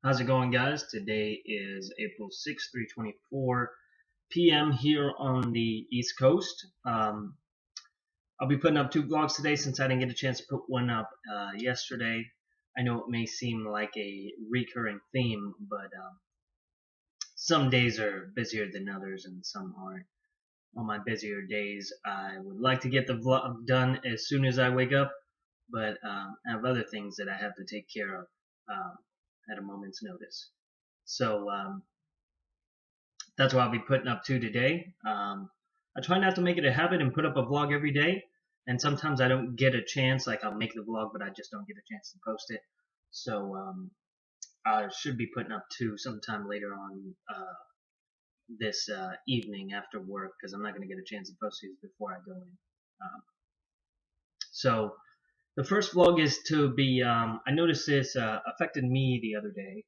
How's it going, guys? Today is April 6th, 3:24 p.m. here on the East Coast. I'll be putting up two vlogs today since I didn't get a chance to put one up yesterday. I know it may seem like a recurring theme, but some days are busier than others and some aren't. On my busier days, I would like to get the vlog done as soon as I wake up, but I have other things that I have to take care of at a moment's notice. So that's what I'll be putting up to today. I try not to make it a habit and put up a vlog every day, and sometimes I don't get a chance, like I'll make the vlog but I just don't get a chance to post it. So I should be putting up two sometime later on this evening after work, because I'm not going to get a chance to post these before I go in. So the first vlog is to be, I noticed this affected me the other day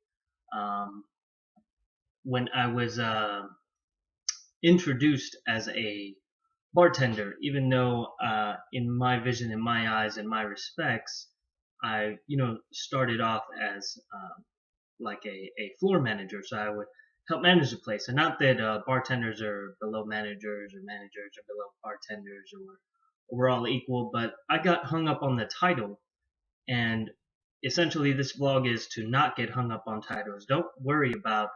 when I was introduced as a bartender, even though in my vision, in my eyes, in my respects, I, started off as like a floor manager, so I would help manage the place. And not that bartenders are below managers or managers are below bartenders, or we're all equal, but I got hung up on the title. And essentially this vlog is to not get hung up on titles. Don't worry about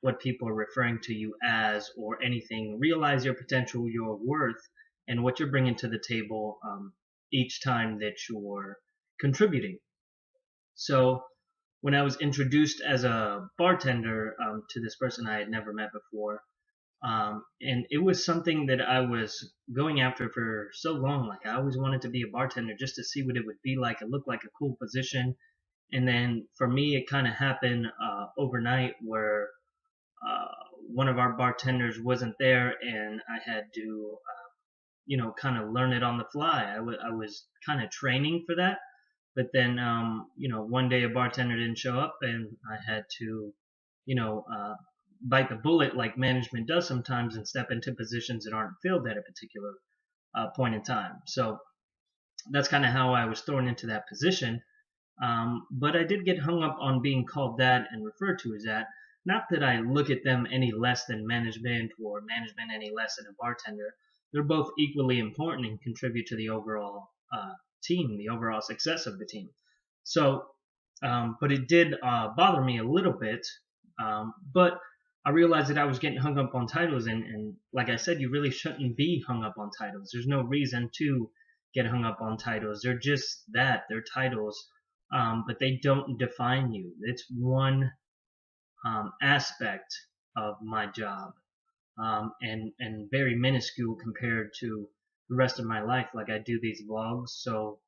what people are referring to you as or anything. Realize your potential, your worth, and what you're bringing to the table each time that you're contributing. So when I was introduced as a bartender to this person I had never met before, and it was something that I was going after for so long. Like, I always wanted to be a bartender just to see what it would be like. It looked like a cool position. And then for me, it kind of happened overnight, where one of our bartenders wasn't there, and I had to, kind of learn it on the fly. I was kind of training for that. But then, one day a bartender didn't show up, and I had to, bite the bullet like management does sometimes and step into positions that aren't filled at a particular point in time. So that's kind of how I was thrown into that position. But I did get hung up on being called that and referred to as that. Not that I look at them any less than management, or management any less than a bartender. They're both equally important and contribute to the overall team, the overall success of the team. So, but it did bother me a little bit. But I realized that I was getting hung up on titles, and like I said, you really shouldn't be hung up on titles. There's no reason to get hung up on titles. They're just that. They're titles, but they don't define you. It's one aspect of my job, and very minuscule compared to the rest of my life. Like, I do these vlogs, so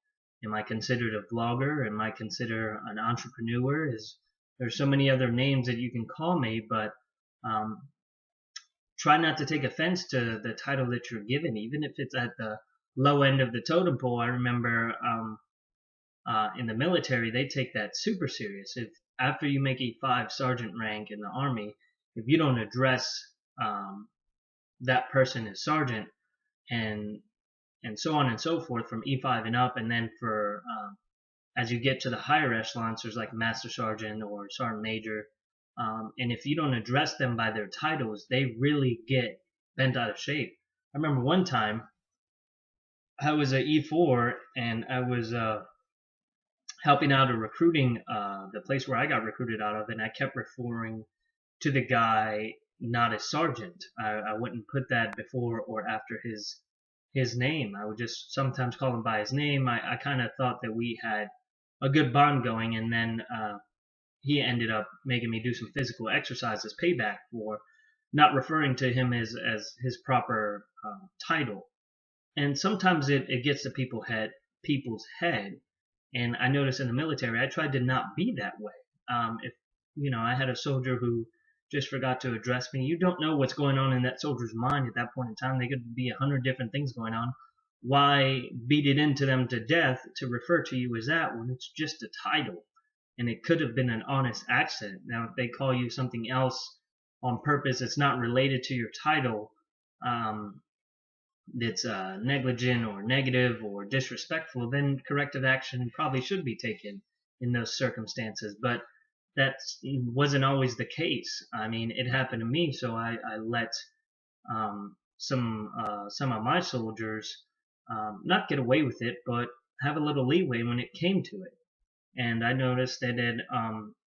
am I considered a vlogger? Am I considered an entrepreneur? There's so many other names that you can call me, but try not to take offense to the title that you're given, even if it's at the low end of the totem pole. I remember in the military, they take that super serious. If after you make E5 sergeant rank in the Army, if you don't address that person as sergeant, and so on and so forth from E5 and up, and then for as you get to the higher echelons, there's like master sergeant or sergeant major. And if you don't address them by their titles, they really get bent out of shape. I remember one time I was a E4, and I was helping out a recruiting, the place where I got recruited out of, and I kept referring to the guy not as sergeant. I wouldn't put that before or after his name. I would just sometimes call him by his name. I kind of thought that we had a good bond going, and then he ended up making me do some physical exercises payback for not referring to him as his proper title. And sometimes it gets to people's head. And I noticed in the military, I tried to not be that way. If I had a soldier who just forgot to address me, you don't know what's going on in that soldier's mind at that point in time. There could be 100 different things going on. Why beat it into them to death to refer to you as that when it's just a title? And it could have been an honest accent. Now, if they call you something else on purpose, it's not related to your title, that's negligent or negative or disrespectful, then corrective action probably should be taken in those circumstances. But that wasn't always the case. I mean, it happened to me, so I let some of my soldiers not get away with it, but have a little leeway when it came to it. And I noticed that it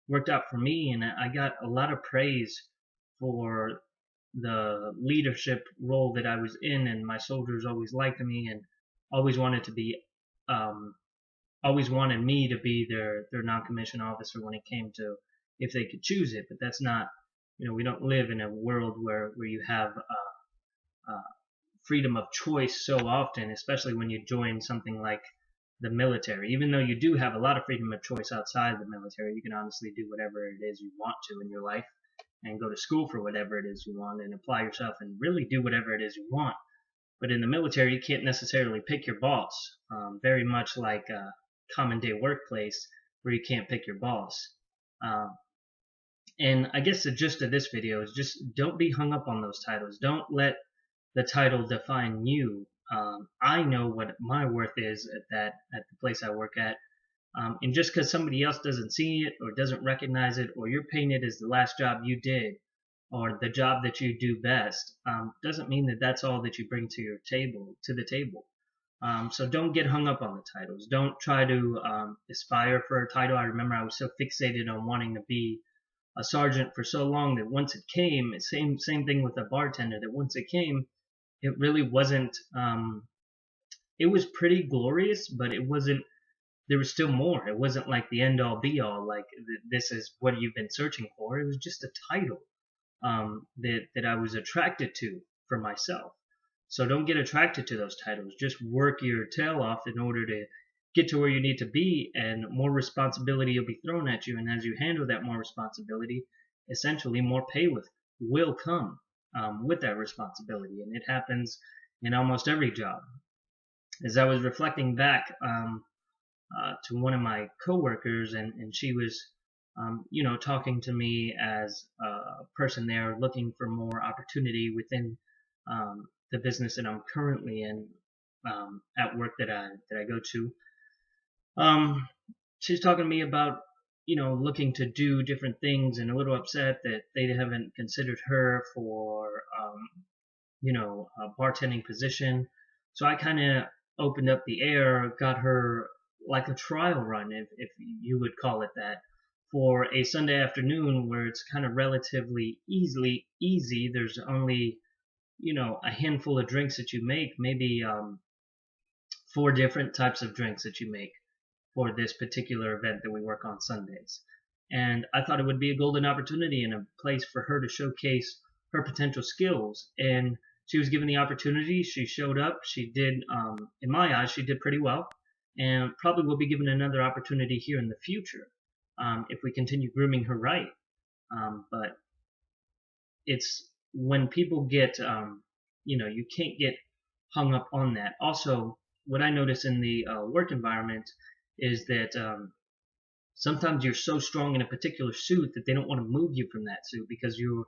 worked out for me, and I got a lot of praise for the leadership role that I was in, and my soldiers always liked me and always wanted to be um, always wanted me to be their non-commissioned officer when it came to if they could choose it. But that's not, we don't live in a world where you have freedom of choice so often, especially when you join something like the military. Even though you do have a lot of freedom of choice outside the military, you can honestly do whatever it is you want to in your life and go to school for whatever it is you want and apply yourself and really do whatever it is you want. But in the military, you can't necessarily pick your boss, very much like a common day workplace where you can't pick your boss. Um, and I guess the gist of this video is just don't be hung up on those titles. Don't let the title define you. I know what my worth is at the place I work at. And just because somebody else doesn't see it or doesn't recognize it, or you're painted as the last job you did or the job that you do best, doesn't mean that that's all that you bring to the table. So don't get hung up on the titles. Don't try to aspire for a title. I remember I was so fixated on wanting to be a sergeant for so long that once it came, same thing with a bartender, that once it came, it really wasn't. It was pretty glorious, but it wasn't. There was still more. It wasn't like the end all be all. Like this is what you've been searching for. It was just a title that I was attracted to for myself. So don't get attracted to those titles. Just work your tail off in order to get to where you need to be, and more responsibility will be thrown at you. And as you handle that more responsibility, essentially more pay will come with that responsibility. And it happens in almost every job. As I was reflecting back to one of my coworkers, and she was, talking to me as a person there looking for more opportunity within the business that I'm currently in at work that I go to. She's talking to me about, looking to do different things, and a little upset that they haven't considered her for, a bartending position. So I kind of opened up the air, got her like a trial run, if you would call it that, for a Sunday afternoon where it's kind of relatively easy. There's only, a handful of drinks that you make, maybe 4 different types of drinks that you make for this particular event that we work on Sundays. And I thought it would be a golden opportunity and a place for her to showcase her potential skills. And she was given the opportunity. She showed up. She did, in my eyes, she did pretty well, and probably will be given another opportunity here in the future if we continue grooming her right. But it's when people get, you can't get hung up on that. Also, what I notice in the work environment is that sometimes you're so strong in a particular suit that they don't want to move you from that suit because you're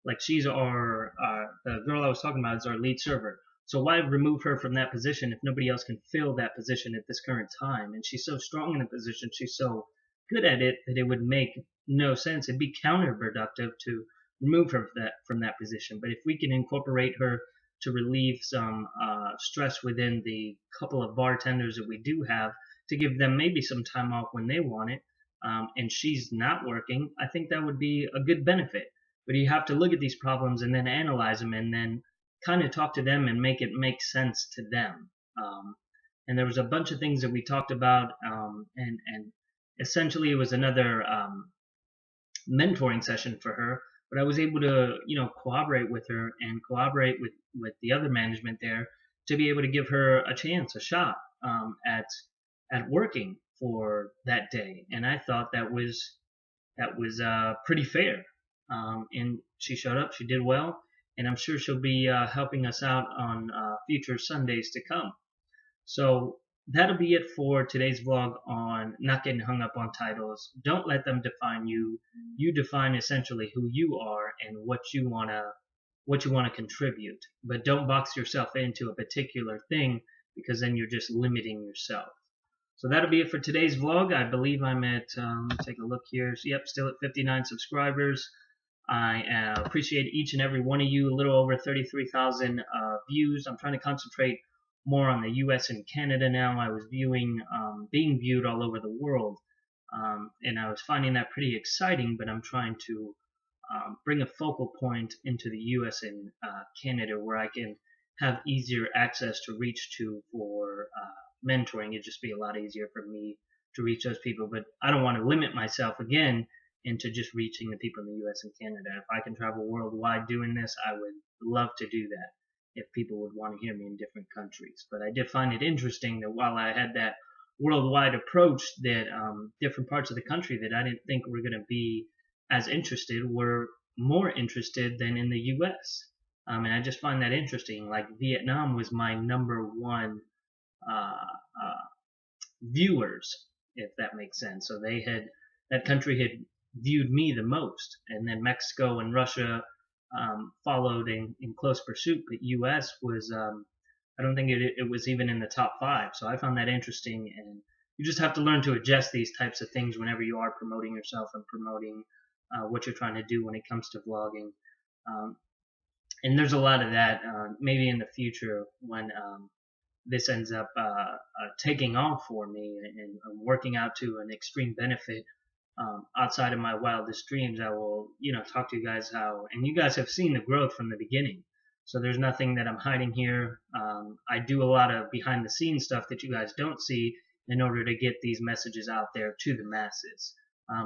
like, she's the girl I was talking about is our lead server. So why remove her from that position if nobody else can fill that position at this current time? And she's so strong in the position, she's so good at it, that it would make no sense. It'd be counterproductive to remove her from that position. But if we can incorporate her to relieve some stress within the couple of bartenders that we do have, to give them maybe some time off when they want it, and she's not working, I think that would be a good benefit. But you have to look at these problems and then analyze them and then kind of talk to them and make it make sense to them. And there was a bunch of things that we talked about, and essentially it was another mentoring session for her. But I was able to, cooperate with her and cooperate with the other management there to be able to give her a chance, a shot at working for that day. And I thought that was pretty fair. And she showed up, she did well, and I'm sure she'll be helping us out on future Sundays to come. So that'll be it for today's vlog on not getting hung up on titles. Don't let them define you. You define essentially who you are and what you wanna contribute. But don't box yourself into a particular thing, because then you're just limiting yourself. So that'll be it for today's vlog. I believe I'm at, let's take a look here. So, yep, still at 59 subscribers. I appreciate each and every one of you. A little over 33,000 views. I'm trying to concentrate more on the U.S. and Canada now. I was being viewed all over the world, and I was finding that pretty exciting. But I'm trying to bring a focal point into the U.S. and Canada where I can have easier access to reach to for mentoring. It'd just be a lot easier for me to reach those people. But I don't want to limit myself again into just reaching the people in the US and Canada. If I can travel worldwide doing this, I would love to do that if people would want to hear me in different countries. But I did find it interesting that while I had that worldwide approach, that different parts of the country that I didn't think were going to be as interested were more interested than in the US. And I just find that interesting. Like Vietnam was my number 1 viewers, if that makes sense. So that country had viewed me the most, and then Mexico and Russia followed in close pursuit. But U.S. was, I don't think it was even in the top 5. So I found that interesting, and you just have to learn to adjust these types of things whenever you are promoting yourself and promoting what you're trying to do when it comes to vlogging. And there's a lot of that. Maybe in the future when this ends up taking off for me and working out to an extreme benefit outside of my wildest dreams, I will, talk to you guys how, and you guys have seen the growth from the beginning. So there's nothing that I'm hiding here. I do a lot of behind the scenes stuff that you guys don't see in order to get these messages out there to the masses.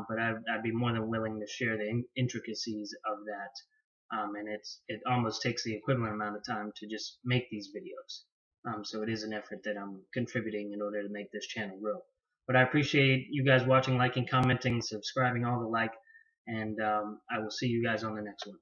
But I'd be more than willing to share the intricacies of that. And it almost takes the equivalent amount of time to just make these videos. So it is an effort that I'm contributing in order to make this channel grow. But I appreciate you guys watching, liking, commenting, subscribing, all the like, and I will see you guys on the next one.